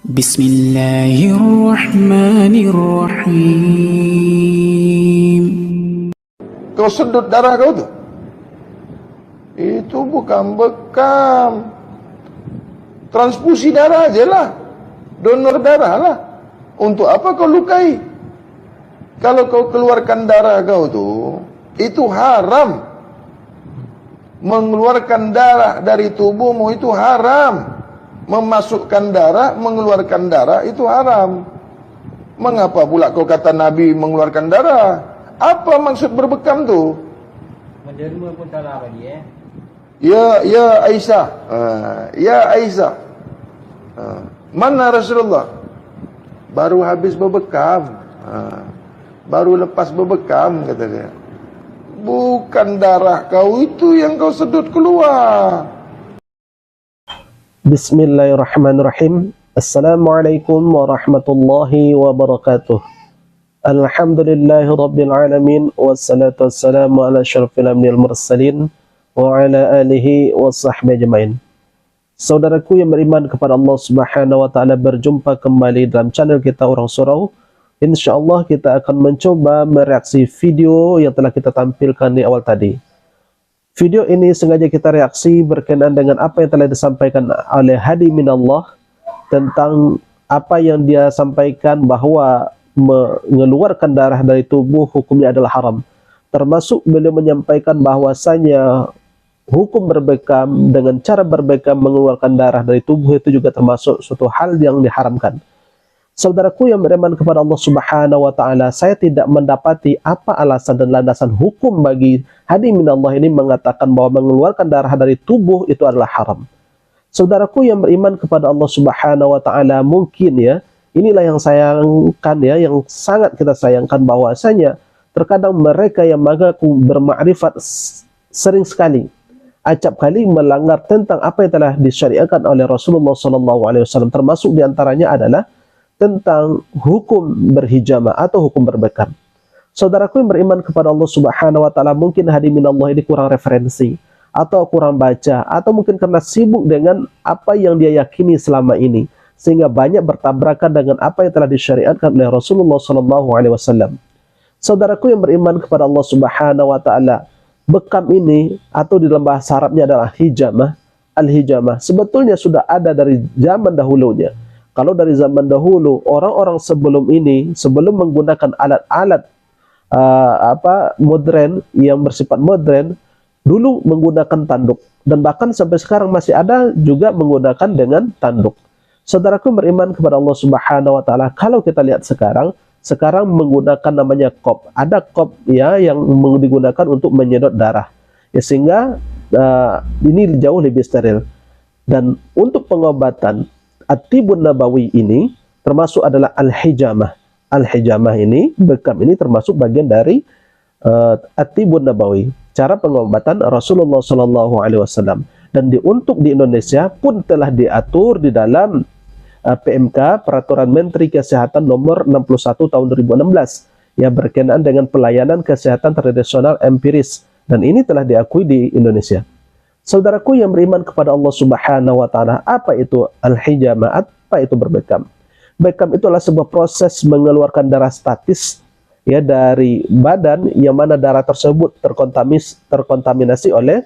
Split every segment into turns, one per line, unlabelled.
Bismillahirrahmanirrahim.
Kau sedut darah kau tu, itu bukan bekam. Transfusi darah aja lah, donor darah lah. Untuk apa kau lukai? Kalau kau keluarkan darah kau tu, itu haram. Mengeluarkan darah dari tubuhmu itu haram. Memasukkan darah, mengeluarkan darah itu haram. Mengapa pula kau kata Nabi mengeluarkan darah? Apa maksud berbekam tu?
Menderma pun salah bagi
Ya Aisyah. Ya Aisyah. Mana Rasulullah? Baru habis berbekam. Baru lepas berbekam, kata dia. Bukan darah kau itu yang kau sedut keluar.
Bismillahirrahmanirrahim. Assalamualaikum warahmatullahi wabarakatuh. Alhamdulillahi rabbil alamin. Wassalatu wassalamu ala syarafil anbiya'il mursalin wa ala alihi wa sahbihi ajmain. Saudaraku yang beriman kepada Allah Subhanahu wa taala, berjumpa kembali dalam channel kita Orang Surau. InsyaAllah kita akan mencoba mereaksi video yang telah kita tampilkan di awal tadi. Video ini sengaja kita reaksi berkenaan dengan apa yang telah disampaikan oleh Hadi Minallah tentang apa yang dia sampaikan bahawa mengeluarkan darah dari tubuh hukumnya adalah haram. Termasuk beliau menyampaikan bahwasanya hukum berbekam dengan cara berbekam mengeluarkan darah dari tubuh itu juga termasuk suatu hal yang diharamkan. Saudaraku yang beriman kepada Allah Subhanahu wa taala, saya tidak mendapati apa alasan dan landasan hukum bagi Hadi Minallah ini mengatakan bahwa mengeluarkan darah dari tubuh itu adalah haram. Saudaraku yang beriman kepada Allah Subhanahu wa taala, mungkin ya, inilah yang sayangkan ya, yang sangat kita sayangkan bahwasanya terkadang mereka yang mengaku bermakrifat sering sekali acap kali melanggar tentang apa yang telah disyariatkan oleh Rasulullah SAW, termasuk diantaranya adalah tentang hukum berhijamah atau hukum berbekam. Saudaraku yang beriman kepada Allah Subhanahu wa taala, mungkin Hadi Minallah ini kurang referensi atau kurang baca, atau mungkin karena sibuk dengan apa yang dia yakini selama ini sehingga banyak bertabrakan dengan apa yang telah disyariatkan oleh Rasulullah SAW. Saudaraku yang beriman kepada Allah Subhanahu wa taala, bekam ini atau di dalam bahasa Arabnya adalah hijamah. Al-hijamah sebetulnya sudah ada dari zaman dahulunya. Kalau dari zaman dahulu, orang-orang sebelum ini, sebelum menggunakan alat-alat modern yang bersifat modern, dulu menggunakan tanduk, dan bahkan sampai sekarang masih ada juga menggunakan dengan tanduk. Saudaraku beriman kepada Allah Subhanahu wa taala, kalau kita lihat sekarang menggunakan namanya kop. Ada kop ya yang digunakan untuk menyedot darah. Ya, sehingga ini jauh lebih steril. Dan untuk pengobatan At-Tibun Nabawi ini termasuk adalah al-hijamah. Al-hijamah ini, bekam ini termasuk bagian dari At-Tibun Nabawi, cara pengobatan Rasulullah SAW. Dan untuk di Indonesia pun telah diatur di dalam PMK, Peraturan Menteri Kesehatan Nomor 61 Tahun 2016, ya, berkenaan dengan pelayanan kesehatan tradisional empiris, dan ini telah diakui di Indonesia. Saudaraku yang beriman kepada Allah Subhanahu wa taala, apa itu al-hijamah? Apa itu berbekam? Bekam itu adalah sebuah proses mengeluarkan darah statis ya dari badan, yang mana darah tersebut terkontaminasi oleh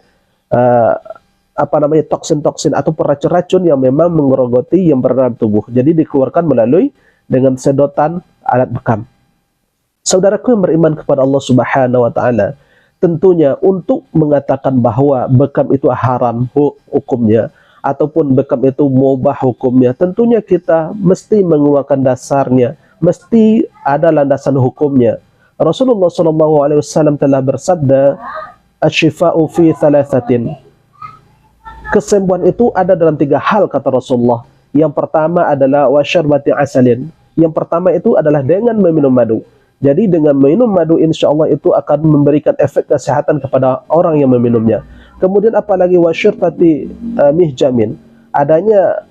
toksin-toksin atau racun-racun yang memang menggerogoti yang berada dalam tubuh. Jadi dikeluarkan melalui dengan sedotan alat bekam. Saudaraku yang beriman kepada Allah Subhanahu wa taala, tentunya untuk mengatakan bahwa bekam itu haram hukumnya ataupun bekam itu mubah hukumnya, tentunya kita mesti mengeluarkan dasarnya, mesti ada landasan hukumnya. Rasulullah SAW telah bersabda, "Asy-syifa'u fi thalathatin." Kesembuhan itu ada dalam 3 hal, kata Rasulullah. Yang pertama adalah wasyarbati asalin. Yang pertama itu adalah dengan meminum madu. Jadi dengan minum madu insya Allah itu akan memberikan efek kesehatan kepada orang yang meminumnya. Kemudian apalagi wasyirtati mihjamin, adanya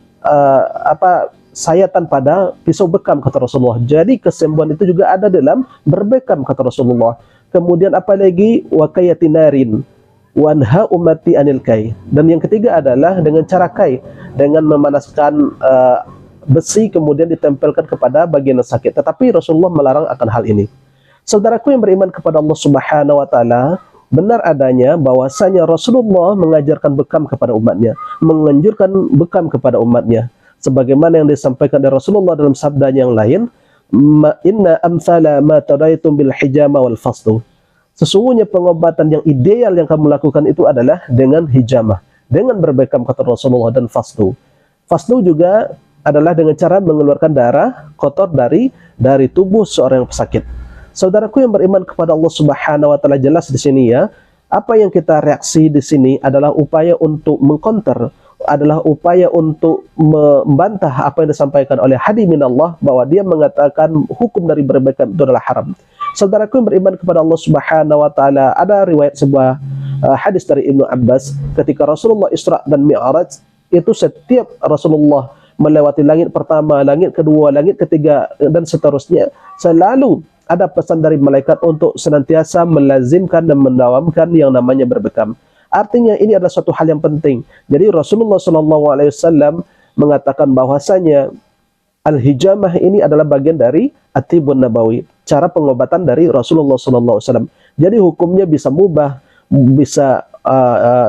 sayatan pada pisau bekam, kata Rasulullah. Jadi kesembuhan itu juga ada dalam berbekam, kata Rasulullah. Kemudian apalagi wakayatinarin, wanha ummati anil kai. Dan yang ketiga adalah dengan cara kai, dengan memanaskan besi kemudian ditempelkan kepada bagian yang sakit. Tetapi Rasulullah melarang akan hal ini. Saudaraku yang beriman kepada Allah Subhanahu wa taala, benar adanya bahwasanya Rasulullah mengajarkan bekam kepada umatnya, menganjurkan bekam kepada umatnya. Sebagaimana yang disampaikan dari Rasulullah dalam sabdanya yang lain, inna amsala ma tadaitum bil hijama wal fasdu. Sesungguhnya pengobatan yang ideal yang kamu lakukan itu adalah dengan hijamah, dengan berbekam kata Rasulullah, dan fasdu. Fasdu juga adalah dengan cara mengeluarkan darah kotor dari tubuh seorang yang pesakit. Saudaraku yang beriman kepada Allah Subhanahu wa taala, jelas di sini ya, apa yang kita reaksi di sini adalah upaya untuk mengcounter, adalah upaya untuk membantah apa yang disampaikan oleh hadi minallah, bahwa dia mengatakan hukum dari berbekam itu adalah haram. Saudaraku yang beriman kepada Allah Subhanahu wa taala, ada riwayat sebuah hadis dari Ibnu Abbas ketika Rasulullah Isra dan Mi'raj, itu setiap Rasulullah melewati langit pertama, langit kedua, langit ketiga, dan seterusnya, selalu ada pesan dari malaikat untuk senantiasa melazimkan dan mendawamkan yang namanya berbekam. Artinya ini adalah suatu hal yang penting. Jadi Rasulullah SAW mengatakan bahwasanya al-hijamah ini adalah bagian dari at-tibun nabawi, cara pengobatan dari Rasulullah SAW. Jadi hukumnya bisa mubah, bisa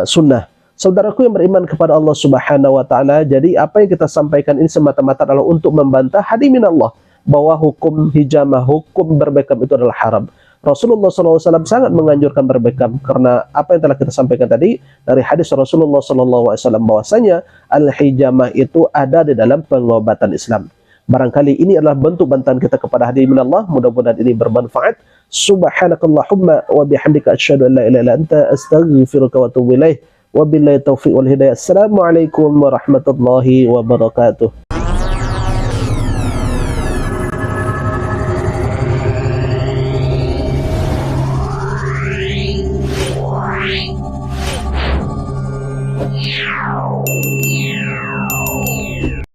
sunnah. Saudaraku yang beriman kepada Allah Subhanahu wa taala, jadi apa yang kita sampaikan ini semata-mata adalah untuk membantah hadi minallah, bahwa hukum hijamah, hukum berbekam itu adalah haram. Rasulullah SAW sangat menganjurkan berbekam karena apa yang telah kita sampaikan tadi dari hadis Rasulullah SAW bahwasanya al-hijamah itu ada di dalam pengobatan Islam. Barangkali ini adalah bentuk bantahan kita kepada hadi minallah, mudah-mudahan ini bermanfaat. Subhanakallahumma wa bihamdika asyhadu an la ilaha illa anta astaghfiruka wa atubu ilaik. Wabillahi taufiq wal hidayah. Assalamualaikum warahmatullahi wabarakatuh.
Wow.